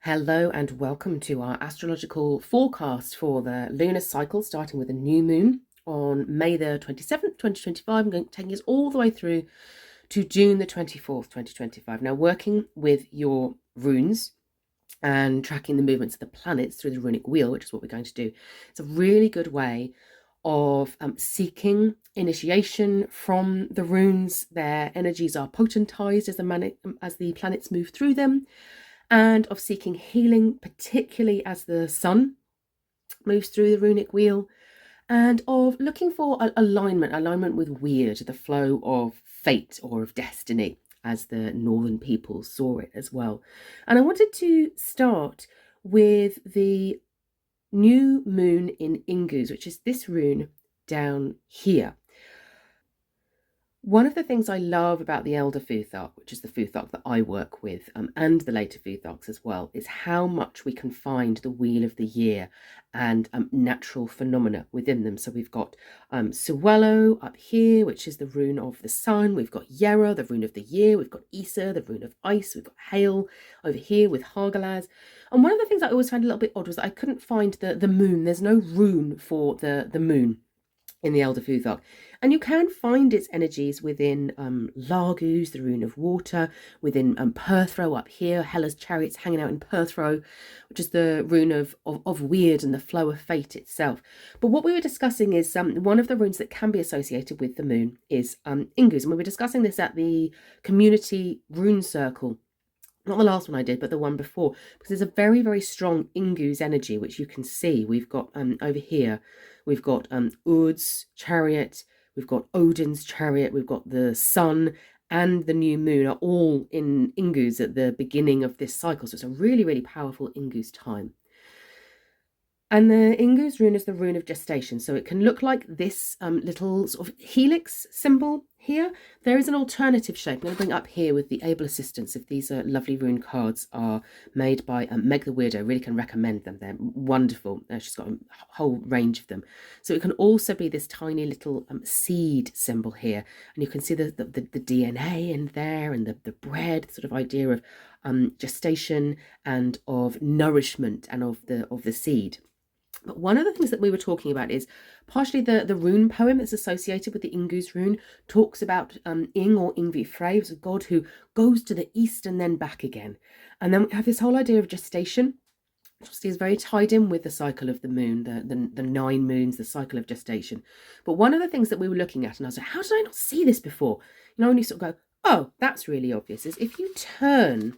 Hello and welcome to our astrological forecast for the lunar cycle, starting with a new moon on May the 27th, 2025. I'm going to take us all the way through to June the 24th, 2025. Now, working with your runes and tracking the movements of the planets through the runic wheel, which is what we're going to do, it's a really good way of seeking initiation from the runes. Their energies are potentized as the planets move through them, and of seeking healing, particularly as the sun moves through the runic wheel, and of looking for alignment with wyrd, the flow of fate or of destiny, as the northern people saw it as well. And I wanted to start with the new moon in Inguz, which is this rune down here. One of the things I love about the Elder Futhark, which is the Futhark that I work with, and the later Futharks as well, is how much we can find the wheel of the year and natural phenomena within them. So we've got Suwelo up here, which is the rune of the sun. We've got Yera, the rune of the year. We've got Isa, the rune of ice. We've got Hail over here with Hargalaz. And one of the things I always found a little bit odd was that I couldn't find the moon. There's no rune for the moon in the Elder Futhark. And you can find its energies within Largus, the rune of water, within Perthro up here, Hela's chariots hanging out in Perthro, which is the rune of wyrd and the flow of fate itself. But what we were discussing is one of the runes that can be associated with the moon is Inguz. And we were discussing this at the community rune circle. Not the last one I did, but the one before, because there's a very, very strong Inguz energy, which you can see. We've got over here, we've got Ud's chariot, we've got Odin's chariot, we've got the sun and the new moon are all in Inguz at the beginning of this cycle. So it's a really, really powerful Inguz time. And the Inguz rune is the rune of gestation. So it can look like this little sort of helix symbol here. There is an alternative shape. I'm going to bring up here with the able assistance of these lovely rune cards are made by Meg the Weirdo. Really can recommend them. They're wonderful. She's got a whole range of them. So it can also be this tiny little seed symbol here. And you can see the DNA in there and the bread, sort of idea of gestation and of nourishment and of the seed. But one of the things that we were talking about is partially the rune poem that's associated with the Inguz rune talks about Ing or Ingvi Frey, a god who goes to the east and then back again. And then we have this whole idea of gestation, which is very tied in with the cycle of the moon, the 9 moons, the cycle of gestation. But one of the things that we were looking at, and I was like, how did I not see this before? You know, when you sort of go, oh, that's really obvious, is if you turn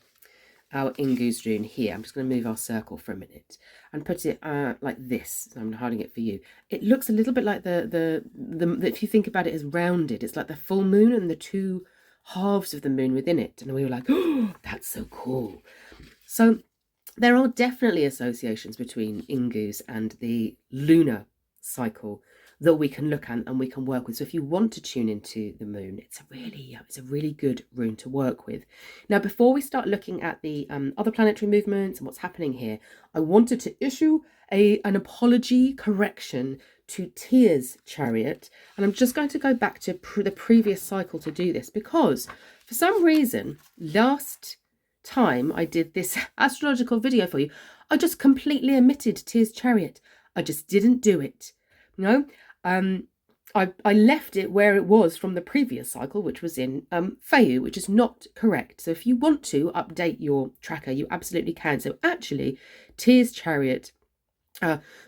our Inguz rune here, I'm just going to move our circle for a minute and put it like this. So I'm hiding it for you. It looks a little bit like the if you think about it as rounded, it's like the full moon and the 2 halves of the moon within it. And we were like, oh, that's so cool. So there are definitely associations between Inguz and the lunar cycle that we can look at and we can work with. So if you want to tune into the moon, it's a really good rune to work with. Now, before we start looking at the other planetary movements and what's happening here, I wanted to issue an apology correction to Tyr's chariot. And I'm just going to go back to the previous cycle to do this, because for some reason, last time I did this astrological video for you, I just completely omitted Tyr's chariot. I just didn't do it. You know, I left it where it was from the previous cycle, which was in Freyja, which is not correct. So if you want to update your tracker, you absolutely can. So actually, Tyr's chariot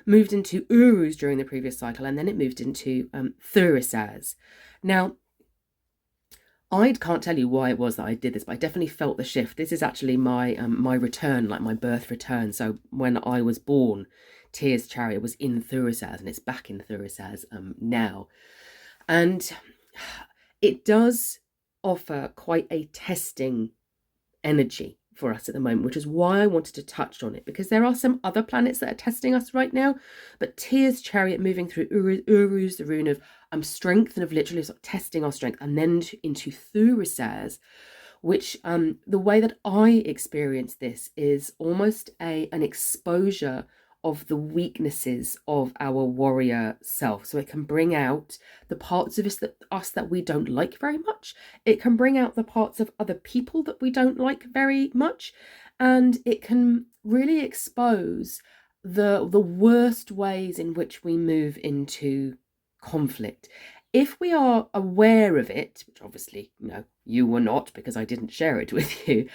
moved into Uruz during the previous cycle, and then it moved into Thurisaz. Now, I can't tell you why it was that I did this, but I definitely felt the shift. This is actually my my return, like my birth return. So when I was born, Tyr's chariot was in Thurisaz, and it's back in Thurisaz now. And it does offer quite a testing energy for us at the moment, which is why I wanted to touch on it, because there are some other planets that are testing us right now. But Tyr's chariot moving through Uruz, the rune of strength and of literally sort of testing our strength, and then into Thurisaz, which the way that I experience this is almost an exposure of the weaknesses of our warrior self. So it can bring out the parts of us that we don't like very much. It can bring out the parts of other people that we don't like very much. And it can really expose the worst ways in which we move into conflict. If we are aware of it, which obviously, you were not, because I didn't share it with you,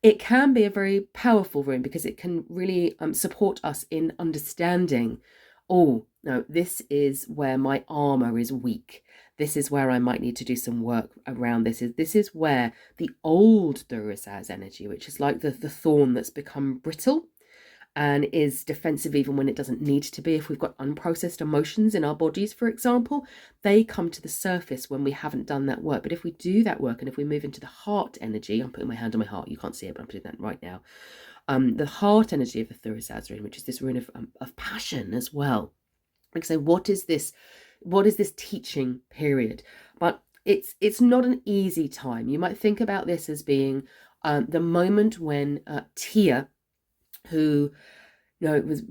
it can be a very powerful rune, because it can really support us in understanding, oh, no, this is where my armor is weak. This is where I might need to do some work around this. This is where the old Thurisaz energy, which is like the thorn that's become brittle and is defensive even when it doesn't need to be. If we've got unprocessed emotions in our bodies, for example, they come to the surface when we haven't done that work. But if we do that work, and if we move into the heart energy, I'm putting my hand on my heart, you can't see it, but I'm putting that right now. The heart energy of the Thurisaz rune, which is this rune of passion as well. Like, so what is this teaching period? But it's not an easy time. You might think about this as being the moment when Tia, who was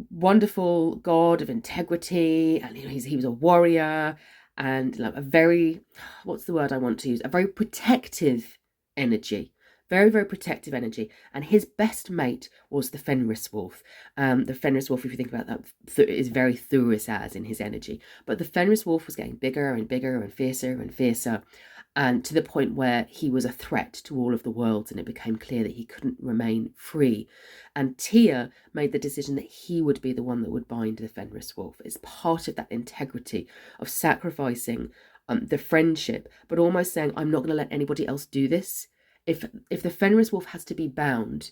wonderful god of integrity, and he was a warrior, and a very, what's the word I want to use, a very protective energy. Very, very protective energy. And his best mate was the Fenris wolf. The Fenris wolf, if you think about that, is very Thurisaz in his energy. But the Fenris wolf was getting bigger and bigger and fiercer, and to the point where he was a threat to all of the worlds, and it became clear that he couldn't remain free. And Tia made the decision that he would be the one that would bind the Fenris wolf. It's part of that integrity of sacrificing the friendship, but almost saying, I'm not going to let anybody else do this. If the Fenris wolf has to be bound,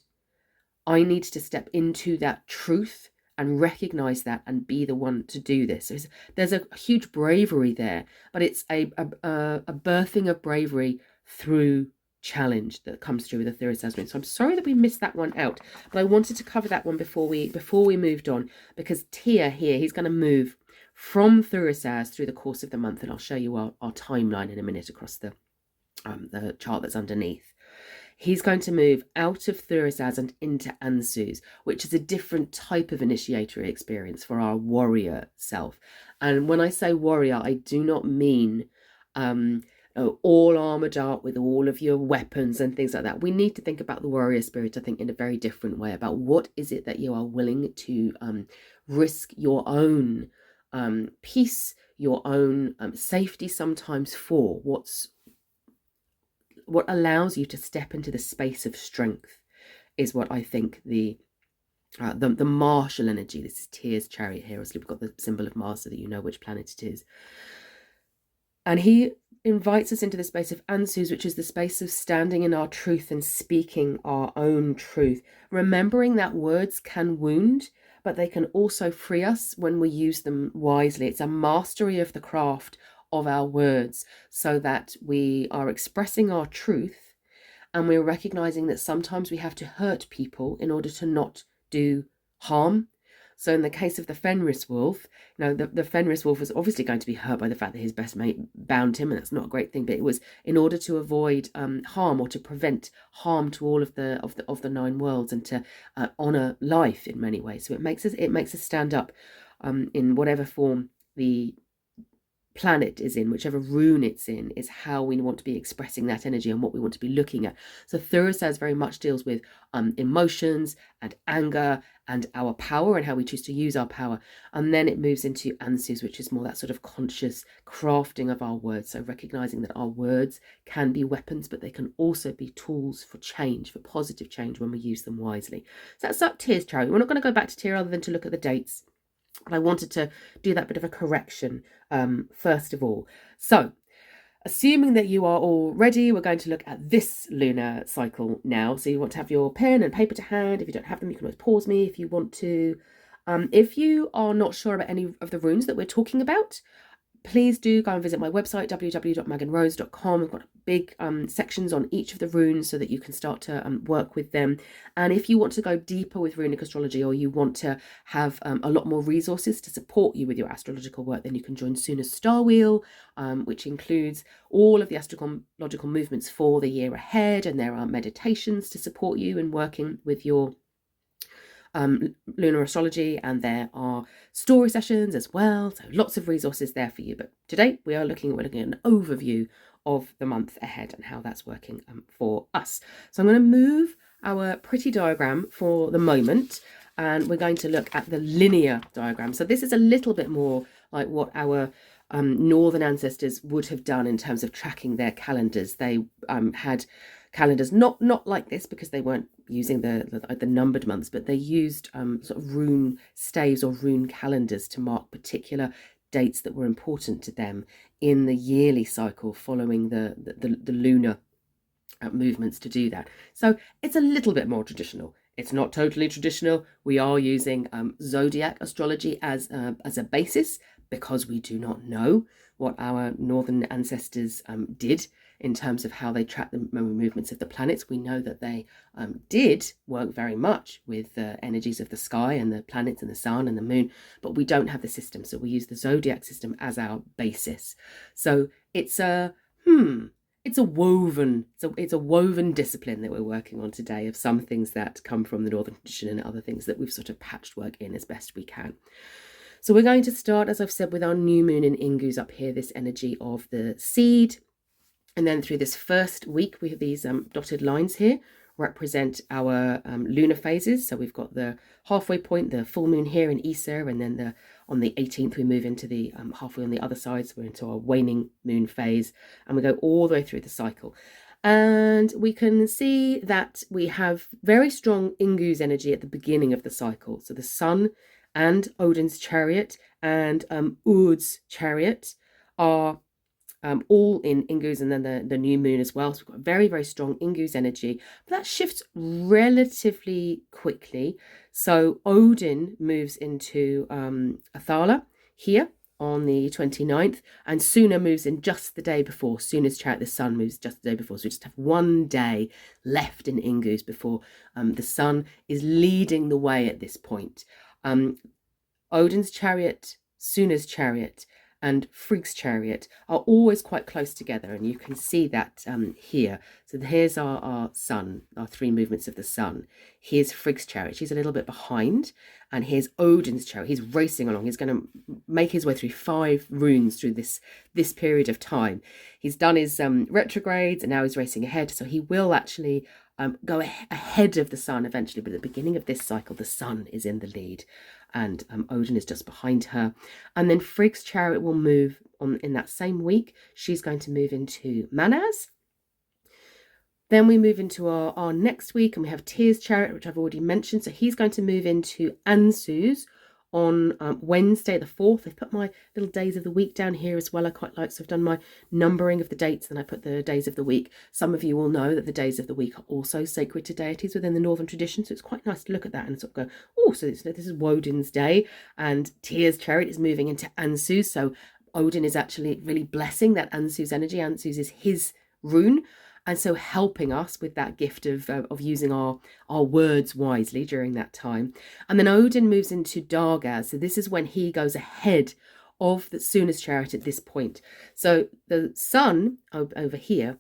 I need to step into that truth and recognize that and be the one to do this. So there's a huge bravery there, but it's a birthing of bravery through challenge that comes through with the Thurisaz rune. So I'm sorry that we missed that one out, but I wanted to cover that one before we moved on, because Tia here, he's going to move from Thurisaz through the course of the month, and I'll show you our timeline in a minute across the chart that's underneath. He's going to move out of Thurisaz and into Anzus, which is a different type of initiatory experience for our warrior self. And when I say warrior, I do not mean all armoured up with all of your weapons and things like that. We need to think about the warrior spirit, I think, in a very different way, about what is it that you are willing to risk your own peace, your own safety sometimes for. What allows you to step into the space of strength is what I think the martial energy. This is Tia's chariot here. Obviously, we've got the symbol of Mars so that you know which planet it is. And he invites us into the space of Anzus, which is the space of standing in our truth and speaking our own truth, remembering that words can wound, but they can also free us when we use them wisely. It's a mastery of the craft of our words, so that we are expressing our truth, and we're recognizing that sometimes we have to hurt people in order to not do harm. So in the case of the Fenris wolf, the Fenris wolf was obviously going to be hurt by the fact that his best mate bound him, and that's not a great thing, but it was in order to avoid harm, or to prevent harm to all of the nine worlds, and to honor life in many ways. So it makes us stand up in whatever form the planet is in, whichever rune it's in, is how we want to be expressing that energy and what we want to be looking at. So Thurisaz very much deals with emotions and anger and our power and how we choose to use our power. And then it moves into Anzus, which is more that sort of conscious crafting of our words. So recognizing that our words can be weapons, but they can also be tools for change, for positive change when we use them wisely. So that's up Tia's chariot. We're not going to go back to Tia other than to look at the dates. But I wanted to do that bit of a correction first of all. So, assuming that you are all ready, we're going to look at this lunar cycle now. So you want to have your pen and paper to hand. If you don't have them, you can always pause me if you want to. If you are not sure about any of the runes that we're talking about, please do go and visit my website, www.meganrose.com. We've got big sections on each of the runes so that you can start to work with them. And if you want to go deeper with runic astrology, or you want to have a lot more resources to support you with your astrological work, then you can join Suna's Star Wheel, which includes all of the astrological movements for the year ahead. And there are meditations to support you in working with your lunar astrology, and there are story sessions as well, so lots of resources there for you. But today we're looking at an overview of the month ahead and how that's working for us. So I'm going to move our pretty diagram for the moment, and we're going to look at the linear diagram. So this is a little bit more like what our northern ancestors would have done in terms of tracking their calendars. They had calendars not like this because they weren't using the numbered months, but they used sort of rune staves or rune calendars to mark particular dates that were important to them in the yearly cycle following the lunar movements to do that. So it's a little bit more traditional. It's not totally traditional. We are using zodiac astrology as a basis because we do not know what our northern ancestors did in terms of how they track the movements of the planets. We know that they did work very much with the energies of the sky and the planets and the sun and the moon, but we don't have the system. So we use the zodiac system as our basis. So it's a it's a woven discipline that we're working on today, of some things that come from the northern tradition and other things that we've sort of patched work in as best we can. So we're going to start, as I've said, with our new moon in Inguz up here, this energy of the seed. And then through this first week, we have these dotted lines here represent our lunar phases. So we've got the halfway point, the full moon here in Isa, and then on the 18th we move into the halfway on the other side, so we're into our waning moon phase, and we go all the way through the cycle. And we can see that we have very strong Inguz energy at the beginning of the cycle. So the sun and Odin's chariot and Urd's chariot are all in Inguz, and then the new moon as well. So we've got very, very strong Inguz energy, but that shifts relatively quickly. So Odin moves into Athala here on the 29th, and Suna moves in just the day before. Suna's chariot, the sun, moves just the day before. So we just have one day left in Inguz before the sun is leading the way at this point. Odin's chariot, Suna's chariot, and Frigg's chariot are always quite close together, and you can see that here. So here's our sun, our three movements of the sun. Here's Frigg's chariot, she's a little bit behind, and here's Odin's chariot. He's racing along. He's going to make his way through 5 runes through this period of time. He's done his retrogrades, and now he's racing ahead, so he will actually go ahead of the sun eventually, but at the beginning of this cycle the sun is in the lead, and Odin is just behind her. And then Frigg's chariot will move on in that same week. She's going to move into Manaz. Then we move into our next week, and we have Tyr's chariot, which I've already mentioned. So he's going to move into Ansu's on Wednesday the 4th. I've put my little days of the week down here as well. I quite like, so I've done my numbering of the dates, and I put the days of the week. Some of you will know that the days of the week are also sacred to deities within the northern tradition, so it's quite nice to look at that and sort of go, oh, so this is Woden's day, and Tyr's chariot is moving into Ansu, so Odin is actually really blessing that Ansu's energy. Ansu's is his rune, and so helping us with that gift of using our words wisely during that time. And then Odin moves into Dargaz. So this is when he goes ahead of the Suna's chariot at this point. So the sun over here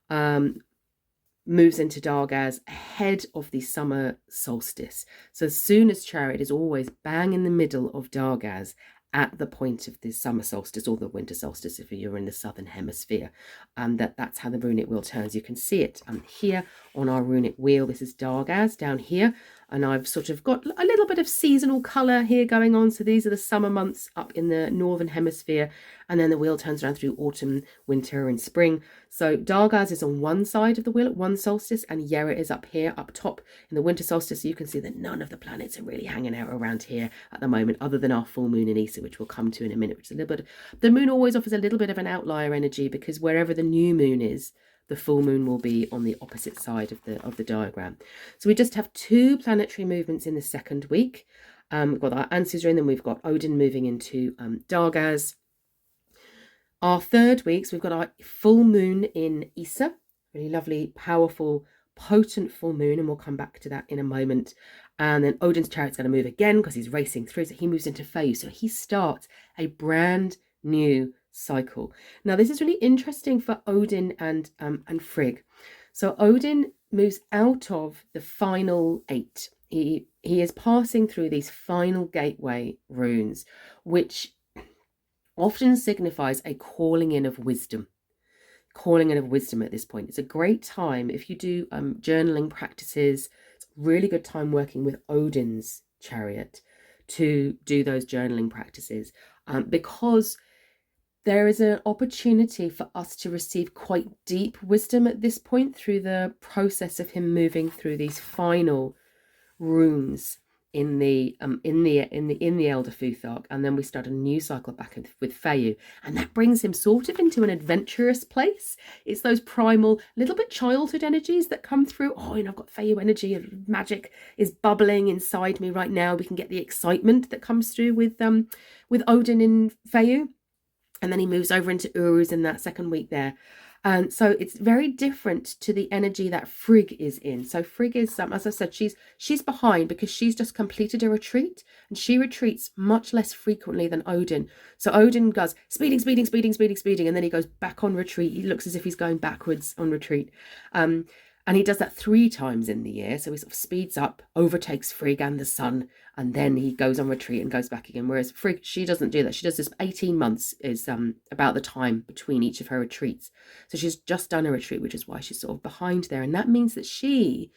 moves into Dargaz ahead of the summer solstice. So Suna's chariot is always bang in the middle of Dargaz at the point of the summer solstice or the winter solstice if you're in the southern hemisphere. And that's how the runic wheel turns. You can see it here on our runic wheel. This is Dargaz down here, and I've sort of got a little bit of seasonal colour here going on. So these are the summer months up in the northern hemisphere, and then the wheel turns around through autumn, winter and spring. So Dargaz is on one side of the wheel at one solstice, and Yera is up here, up top in the winter solstice. So you can see that none of the planets are really hanging out around here at the moment, other than our full moon in Isa, which we'll come to in a minute, which is a little bit, the moon always offers a little bit of an outlier energy, because wherever the new moon is, the full moon will be on the opposite side of the diagram. So we just have 2 planetary movements in the second week. We've got our Ansu's rune, then we've got Odin moving into Dargaz. Our third week, so we've got our full moon in Isa, really lovely, powerful, potent full moon, and we'll come back to that in a moment. And then Odin's chariot's going to move again because he's racing through, so he moves into phase. So he starts a brand new cycle. Now this is really interesting for Odin and Frigg. So Odin moves out of the final 8. He is passing through these final gateway runes, which often signifies a calling in of wisdom. calling in of wisdom at this point. It's a great time if you do journaling practices. It's a really good time working with Odin's chariot to do those journaling practices, because there is an opportunity for us to receive quite deep wisdom at this point through the process of him moving through these final runes in the Elder Futhark, and then we start a new cycle back with Freyja, and that brings him sort of into an adventurous place. It's those primal, little bit childhood energies that come through. Oh, I've got Freyja energy, magic is bubbling inside me right now. We can get the excitement that comes through with Odin in Freyja, and then he moves over into Uruz in that second week there. And so it's very different to the energy that Frigg is in. So Frigg is, as I said, she's behind because she's just completed a retreat, and she retreats much less frequently than Odin. So Odin goes speeding, and then he goes back on retreat. He looks as if he's going backwards on retreat. And he does that 3 times in the year. So he sort of speeds up, overtakes Frigg and the sun, and then he goes on retreat and goes back again. Whereas Frigg, she doesn't do that. She does this 18 months is about the time between each of her retreats. So she's just done a retreat, which is why she's sort of behind there. And that means that she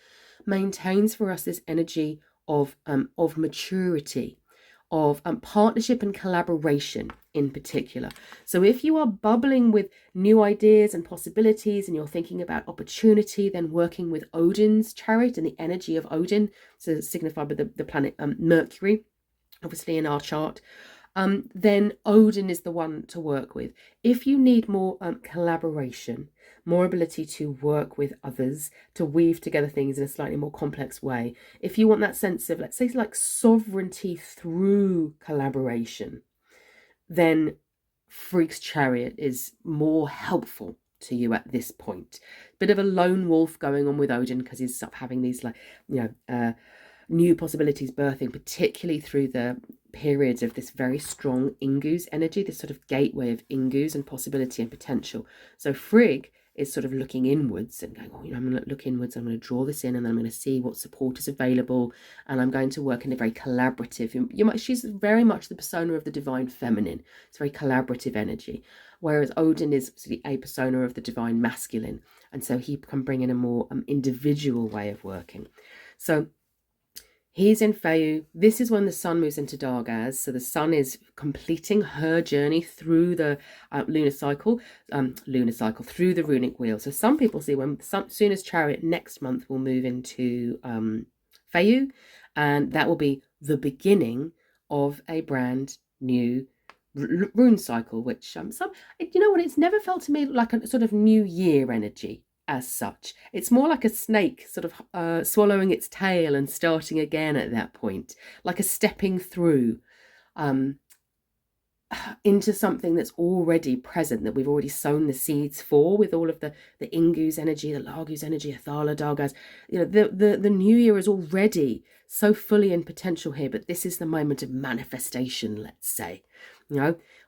maintains for us this energy of maturity, of partnership and collaboration in particular. So if you are bubbling with new ideas and possibilities and you're thinking about opportunity, then working with Odin's chariot and the energy of Odin, so signified by the planet Mercury, obviously in our chart, then Odin is the one to work with. If you need more collaboration, more ability to work with others, to weave together things in a slightly more complex way, if you want that sense of, let's say, like sovereignty through collaboration, then Frigg's chariot is more helpful to you at this point. Bit of a lone wolf going on with Odin because he's having these new possibilities birthing, particularly through the periods of this very strong Inguz energy, this sort of gateway of Inguz and possibility and potential. So Frigg is sort of looking inwards and going, I'm going to look inwards, I'm going to draw this in, and then I'm going to see what support is available, and I'm going to work in a very collaborative, she's very much the persona of the divine feminine. It's very collaborative energy, whereas Odin is a persona of the divine masculine, and so he can bring in a more individual way of working. So he's in Freyja. This is when the sun moves into Dargaz. So the sun is completing her journey through the lunar cycle, through the runic wheel. So some people see when soon as Chariot next month will move into Freyja, and that will be the beginning of a brand new rune cycle, which it's never felt to me like a sort of new year energy as such. It's more like a snake sort of swallowing its tail and starting again at that point, like a stepping through into something that's already present, that we've already sown the seeds for, with all of the Inguz energy, the Laguz energy, Athala, Dargaz. The new year is already so fully in potential here, but this is the moment of manifestation, let's say,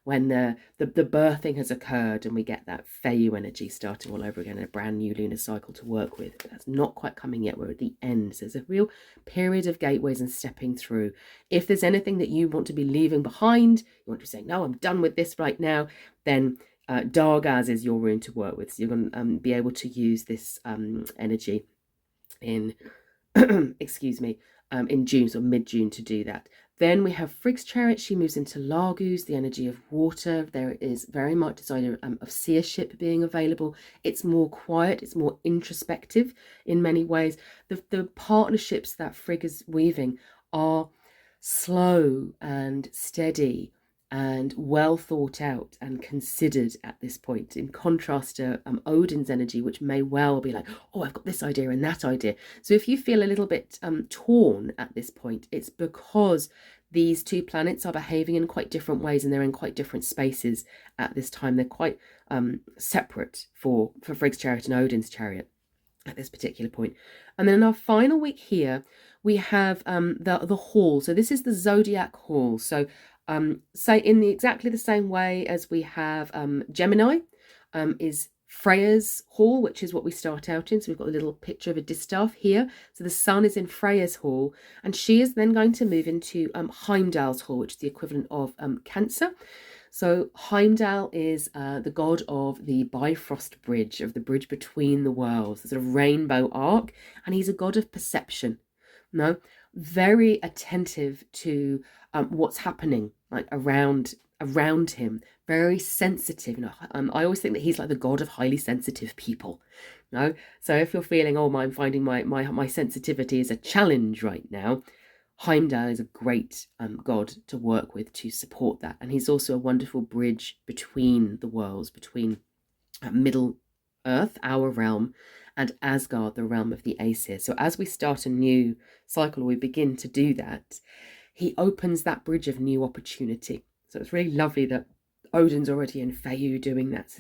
when the birthing has occurred and we get that Freyja energy starting all over again, a brand new lunar cycle to work with. But that's not quite coming yet. We're at the end. So there's a real period of gateways and stepping through. If there's anything that you want to be leaving behind, you want to say, no, I'm done with this right now, then Dargaz is your rune to work with. So you're going to be able to use this energy in, in June, or mid-June, to do that. Then we have Frigg's chariot. She moves into Laguz, the energy of water. There is very much this idea of seership being available. It's more quiet. It's more introspective in many ways. The partnerships that Frigg is weaving are slow and steady and well thought out and considered at this point, in contrast to Odin's energy, which may well be like, oh, I've got this idea and that idea. So if you feel a little bit torn at this point, it's because these two planets are behaving in quite different ways, and they're in quite different spaces at this time. They're quite separate for Frigg's chariot and Odin's chariot at this particular point. And then in our final week here, we have the hall. So this is the zodiac hall. So say in exactly the same way as we have Gemini is Freyja's hall, which is what we start out in. So we've got a little picture of a distaff here. So the sun is in Freyja's hall, and she is then going to move into Heimdall's hall, which is the equivalent of Cancer. So Heimdall is the god of the Bifrost Bridge, of the bridge between the worlds, the sort of rainbow arc, and he's a god of perception. No, very attentive to what's happening like around him, very sensitive. I always think that he's like the god of highly sensitive people. No, so if you're feeling, oh, I'm finding my sensitivity is a challenge right now, Heimdall is a great god to work with to support that. And he's also a wonderful bridge between the worlds, between Middle Earth, our realm, and Asgard, the realm of the Aesir. So as we start a new cycle, we begin to do that, he opens that bridge of new opportunity. So it's really lovely that Odin's already in Freyja doing that.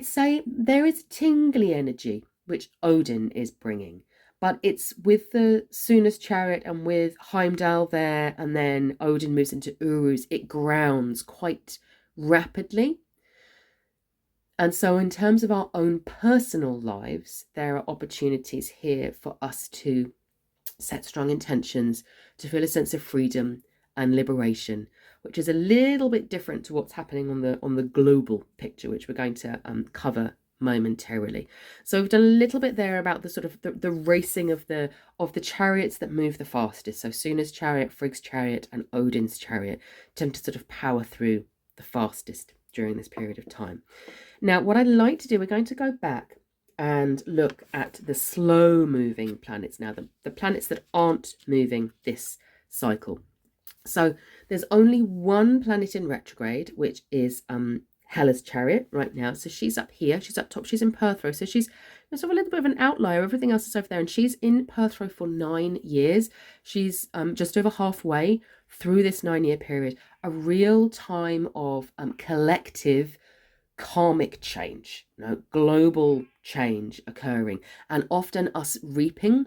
So there is tingly energy which Odin is bringing. But it's with the Sunna's chariot and with Heimdall there, and then Odin moves into Uruz, it grounds quite rapidly. And so in terms of our own personal lives, there are opportunities here for us to set strong intentions, to feel a sense of freedom and liberation, which is a little bit different to what's happening on the global picture, which we're going to cover momentarily. So we've done a little bit there about the sort of the racing of the chariots that move the fastest. So Sunna's chariot, Frigg's chariot, and Odin's chariot tend to sort of power through the fastest during this period of time. Now, what I'd like to do, we're going to go back and look at the slow moving planets now, the planets that aren't moving this cycle. So there's only one planet in retrograde, which is Hela's chariot right now. So she's up here, she's up top, she's in Perthrow. So she's sort of a little bit of an outlier. Everything else is over there, and she's in Perthrow for 9 years. She's just over halfway through this 9-year period, a real time of collective karmic change, global change occurring, and often us reaping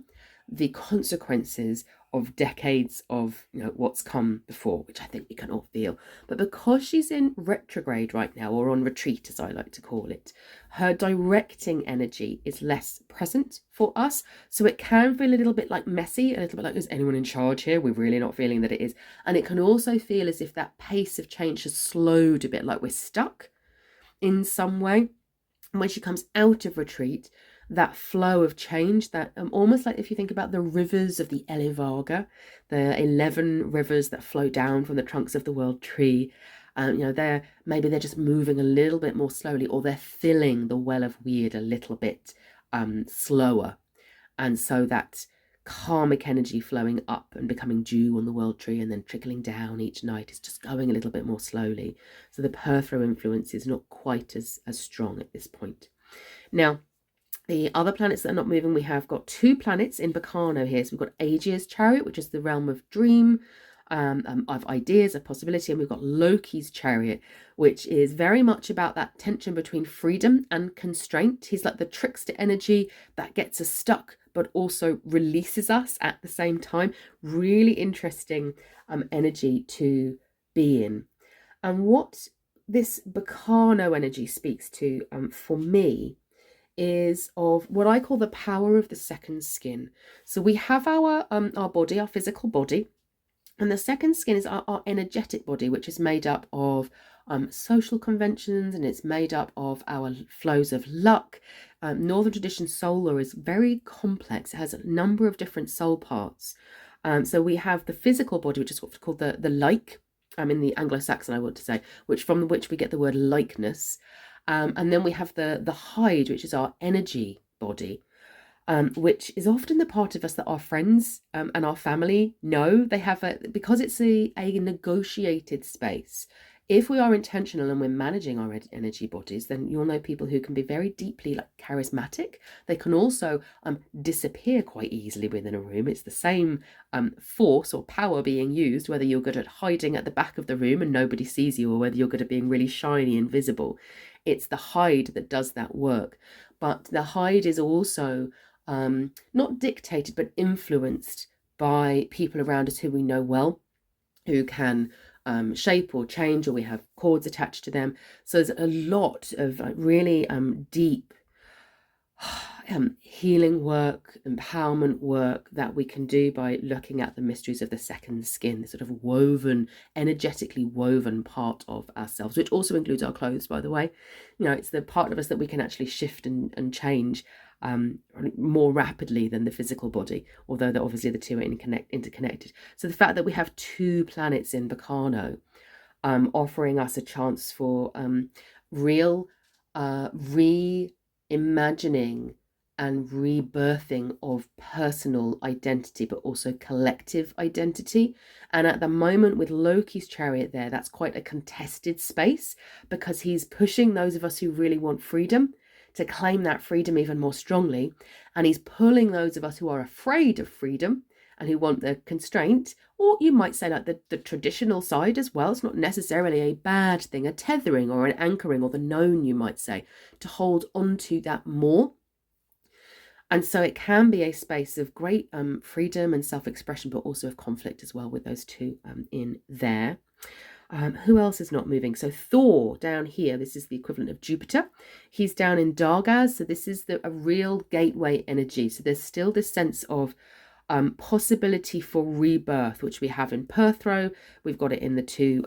the consequences of decades of what's come before, which I think we can all feel. But because she's in retrograde right now, or on retreat as I like to call it, her directing energy is less present for us, so it can feel a little bit like messy, a little bit like, is anyone in charge here? We're really not feeling that it is. And it can also feel as if that pace of change has slowed a bit, like we're stuck in some way. And when she comes out of retreat, that flow of change, that almost like if you think about the rivers of the Elevaga, the 11 rivers that flow down from the trunks of the world tree, they're just moving a little bit more slowly, or they're filling the well of wyrd a little bit slower. And so that karmic energy flowing up and becoming dew on the world tree and then trickling down each night is just going a little bit more slowly. So the Perthrow influence is not quite as strong at this point. Now, the other planets that are not moving, we have got 2 planets in Bacano here. So we've got Aegea's chariot, which is the realm of dream, of ideas, of possibility, and we've got Loki's chariot, which is very much about that tension between freedom and constraint. He's like the trickster energy that gets us stuck but also releases us at the same time. Really interesting energy to be in. And what this Bacano energy speaks to for me is of what I call the power of the second skin. So we have our body, our physical body, and the second skin is our energetic body, which is made up of social conventions, and it's made up of our flows of luck. Northern tradition solar is very complex. It has a number of different soul parts. So we have the physical body, which is what's called the like, in the Anglo-Saxon, I want to say, from which we get the word likeness. And then we have the hide, which is our energy body, which is often the part of us that our friends and our family know. They have because it's a negotiated space. If we are intentional and we're managing our energy bodies, then you'll know people who can be very deeply charismatic. They can also disappear quite easily within a room. It's the same force or power being used, whether you're good at hiding at the back of the room and nobody sees you, or whether you're good at being really shiny and visible. It's the hide that does that work. But the hide is also not dictated, but influenced by people around us who we know well, who can shape or change, or we have cords attached to them. So there's a lot of really deep healing work, empowerment work that we can do by looking at the mysteries of the second skin, the sort of woven, energetically woven part of ourselves, which also includes our clothes, by the way. It's the part of us that we can actually shift and change more rapidly than the physical body, although obviously the two are interconnected. So the fact that we have 2 planets in Bacano offering us a chance for real reimagining and rebirthing of personal identity, but also collective identity. And at the moment with Loki's chariot there, that's quite a contested space, because he's pushing those of us who really want freedom to claim that freedom even more strongly. And he's pulling those of us who are afraid of freedom and who want the constraint, or you might say like the traditional side as well. It's not necessarily a bad thing, a tethering or an anchoring, or the known, you might say, to hold on to that more. And so it can be a space of great freedom and self-expression, but also of conflict as well, with those 2 in there. Who else is not moving? So Thor down here, this is the equivalent of Jupiter. He's down in Dargaz, so this is a real gateway energy. So there's still this sense of possibility for rebirth, which we have in Perthro. We've got it in the 2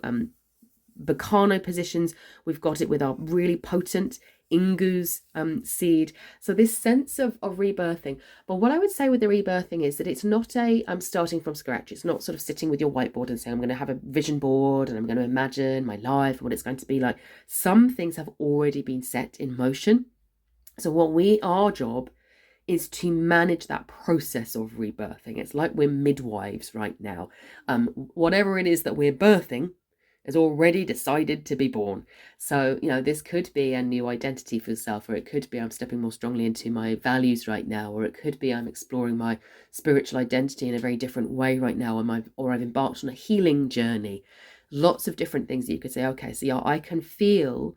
Bacano positions. We've got it with our really potent Inguz seed. So this sense of rebirthing. But what I would say with the rebirthing is that it's not starting from scratch. It's not sort of sitting with your whiteboard and saying, I'm going to have a vision board and I'm going to imagine my life and what it's going to be like. Some things have already been set in motion. So our job is to manage that process of rebirthing. It's like we're midwives right now. Whatever it is that we're birthing has already decided to be born. So, this could be a new identity for yourself, or it could be I'm stepping more strongly into my values right now, or it could be I'm exploring my spiritual identity in a very different way right now, or I've embarked on a healing journey. Lots of different things that you could say, okay, so I can feel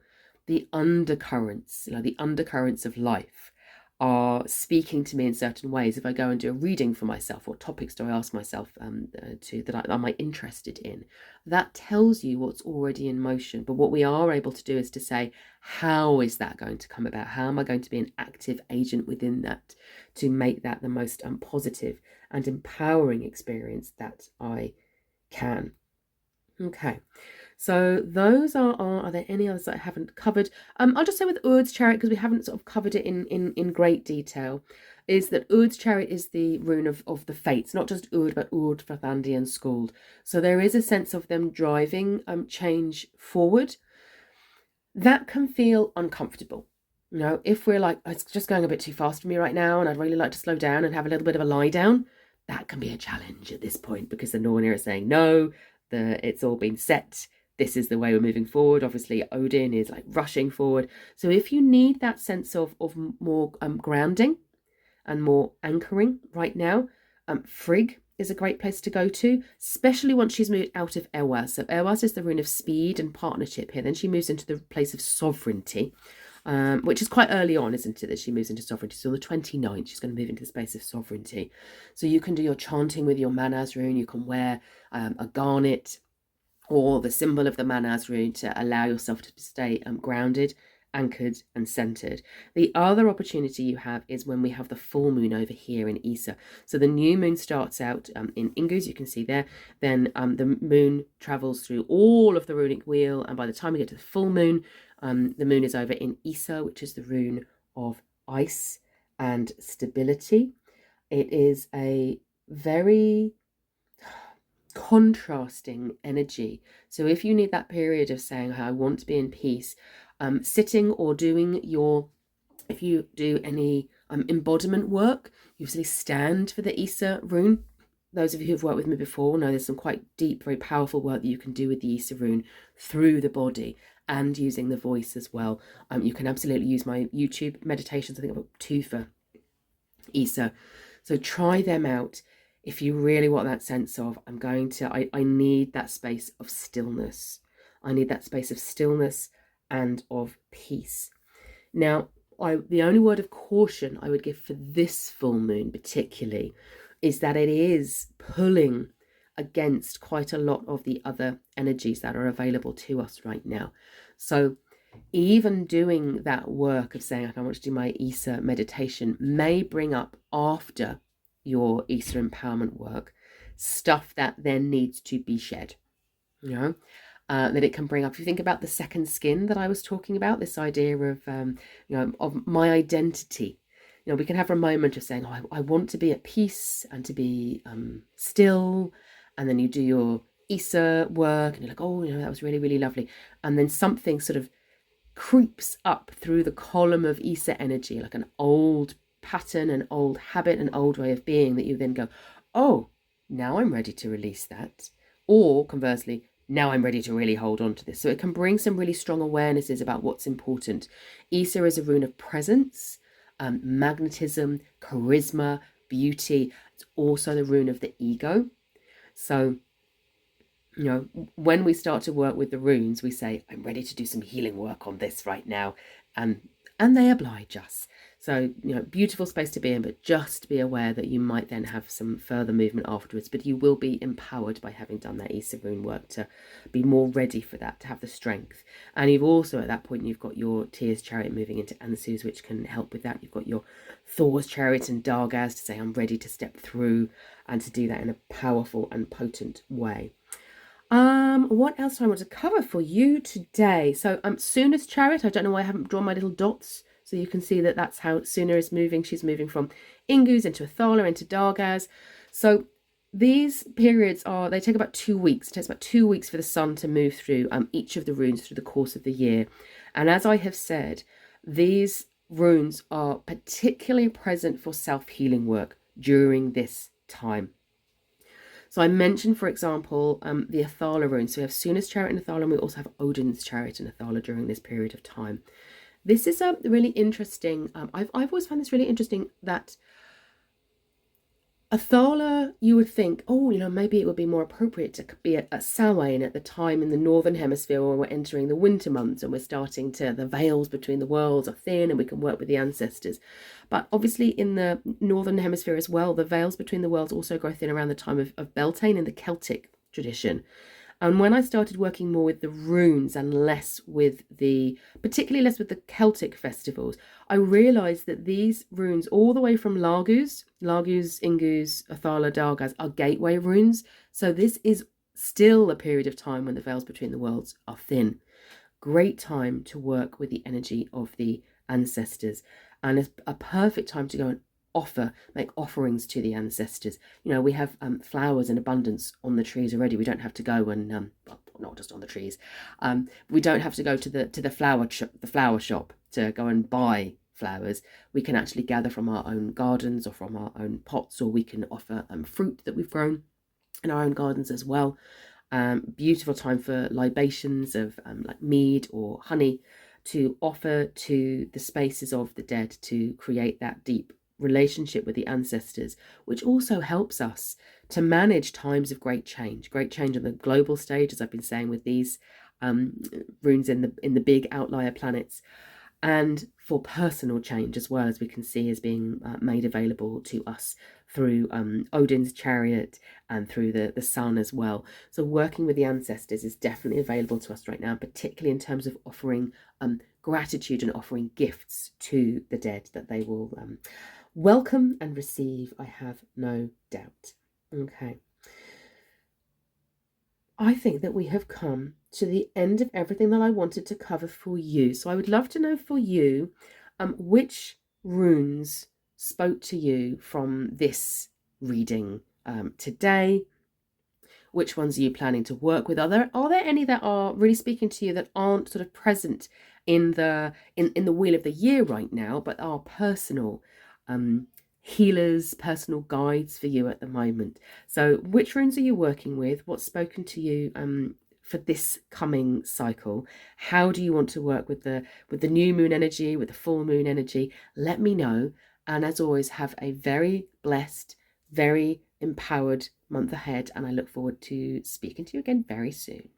the undercurrents, the undercurrents of life are speaking to me in certain ways. If I go and do a reading for myself, what topics do I ask myself that am I interested in? That tells you what's already in motion. But what we are able to do is to say, how is that going to come about? How am I going to be an active agent within that to make that the most positive and empowering experience that I can? Okay. So those are there any others that I haven't covered? I'll just say with Urd's chariot, because we haven't sort of covered it in great detail, is that Urd's chariot is the rune of the fates, not just Urd, but Urd, Fathandi and Skuld. So there is a sense of them driving change forward. That can feel uncomfortable. If we're like, it's just going a bit too fast for me right now, and I'd really like to slow down and have a little bit of a lie down, that can be a challenge at this point, because the Nornir is saying, no, it's all been set. This is the way we're moving forward. Obviously, Odin is like rushing forward. So if you need that sense of more grounding and more anchoring right now, Frigg is a great place to go to, especially once she's moved out of Elwas. So Elwas is the rune of speed and partnership here. Then she moves into the place of sovereignty, which is quite early on, isn't it, that she moves into sovereignty. So on the 29th, she's going to move into the space of sovereignty. So you can do your chanting with your Manaz rune. You can wear a garnet or the symbol of the Manaz rune to allow yourself to stay grounded, anchored and centered. The other opportunity you have is when we have the full moon over here in Isa. So the new moon starts out in Inguz, you can see there. Then the moon travels through all of the runic wheel, and by the time we get to the full moon, the moon is over in Isa, which is the rune of ice and stability. It is a very contrasting energy. So if you need that period of saying, I want to be in peace, sitting or doing if you do any embodiment work, you usually stand for the Isa rune. Those of you who've worked with me before know there's some quite deep, very powerful work that you can do with the Isa rune through the body and using the voice as well. You can absolutely use my YouTube meditations. I think I've got 2 for Isa. So try them out. If you really want that sense of, I need that space of stillness. I need that space of stillness and of peace. Now, the only word of caution I would give for this full moon particularly is that it is pulling against quite a lot of the other energies that are available to us right now. So even doing that work of saying, I want to do my Isa meditation, may bring up after your Isa empowerment work stuff that then needs to be shed, you know, that it can bring up. If you think about the second skin that I was talking about, this idea of, of my identity, we can have a moment of saying, I want to be at peace and to be still. And then you do your Isa work and you're like, oh, that was really, really lovely. And then something sort of creeps up through the column of Isa energy, like an old pattern, an old habit, an old way of being, that you then go, oh, now I'm ready to release that. Or conversely, now I'm ready to really hold on to this. So it can bring some really strong awarenesses about what's important. Isa is a rune of presence, magnetism, charisma, beauty. It's also the rune of the ego. So, when we start to work with the runes, we say, I'm ready to do some healing work on this right now. And they oblige us. So, beautiful space to be in, but just be aware that you might then have some further movement afterwards, but you will be empowered by having done that Isa rune work to be more ready for that, to have the strength. And you've also, at that point, you've got your Tyr's chariot moving into Ansu's, which can help with that. You've got your Thor's chariot and Dargaz to say, I'm ready to step through and to do that in a powerful and potent way. What else do I want to cover for you today? So, Suna's chariot, I don't know why I haven't drawn my little dots, so you can see that that's how Suna is moving. She's moving from Inguz into Athala into Dargaz. So these periods they take about 2 weeks. It takes about 2 weeks for the sun to move through each of the runes through the course of the year. And as I have said, these runes are particularly present for self-healing work during this time. So I mentioned, for example, the Athala rune. So we have Suna's chariot and Athala, and we also have Odin's chariot and Athala during this period of time. This is a really interesting, I've always found this really interesting, that Athala, you would think, maybe it would be more appropriate to be at Samhain at the time in the Northern Hemisphere when we're entering the winter months and we're starting the veils between the worlds are thin and we can work with the ancestors. But obviously in the Northern Hemisphere as well, the veils between the worlds also grow thin around the time of Beltane in the Celtic tradition. And when I started working more with the runes and particularly less with the Celtic festivals, I realised that these runes, all the way from Inguz, Athala, Dargaz, are gateway runes. So this is still a period of time when the veils between the worlds are thin. Great time to work with the energy of the ancestors, and it's a perfect time to go and make offerings to the ancestors. We have flowers in abundance on the trees already. We don't have to go and not just on the trees. We don't have to go to the flower shop to go and buy flowers. We can actually gather from our own gardens or from our own pots, or we can offer fruit that we've grown in our own gardens as well. Beautiful time for libations of like mead or honey to offer to the spaces of the dead, to create that deep relationship with the ancestors, which also helps us to manage times of great change on the global stage, as I've been saying, with these runes in the big outlier planets, and for personal change as well, as we can see, is being made available to us through Odin's chariot and through the sun as well. So working with the ancestors is definitely available to us right now, particularly in terms of offering gratitude and offering gifts to the dead that they will welcome and receive, I have no doubt. Okay. I think that we have come to the end of everything that I wanted to cover for you. So I would love to know for you which runes spoke to you from this reading today. Which ones are you planning to work with? Are there any that are really speaking to you that aren't sort of present in the wheel of the year right now, but are personal healers, personal guides for you at the moment? So which runes are you working with? What's spoken to you for this coming cycle? How do you want to work with the new moon energy, with the full moon energy? Let me know. And as always, have a very blessed, very empowered month ahead, and I look forward to speaking to you again very soon.